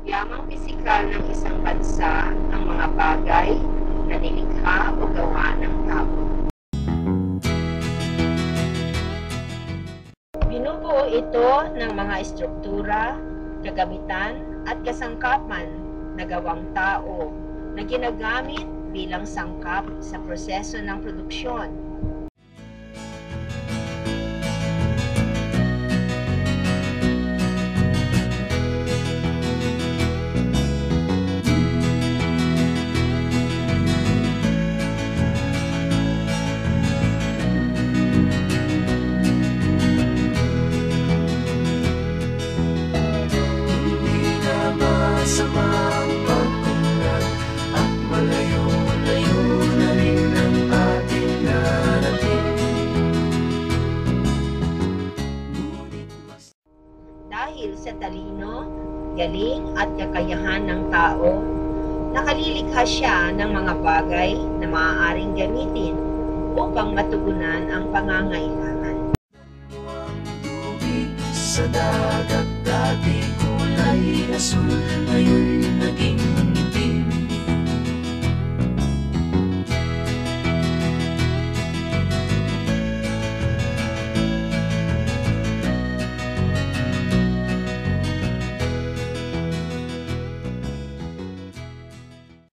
Yamang pisikal ng isang bansa ang mga bagay na nilikha o gawa ng tao. Binubuo ito ng mga estruktura, kagamitan at kasangkapan na gawang tao na ginagamit bilang sangkap sa proseso ng produksyon. Masamang pagkulat at malayo-layo na rin ang ating narating. Dahil sa talino, galing at kakayahan ng tao, nakalilikha siya ng mga bagay na maaaring gamitin upang matugunan ang pangangailangan. Sa dagat dati kulay asul, ngayon naging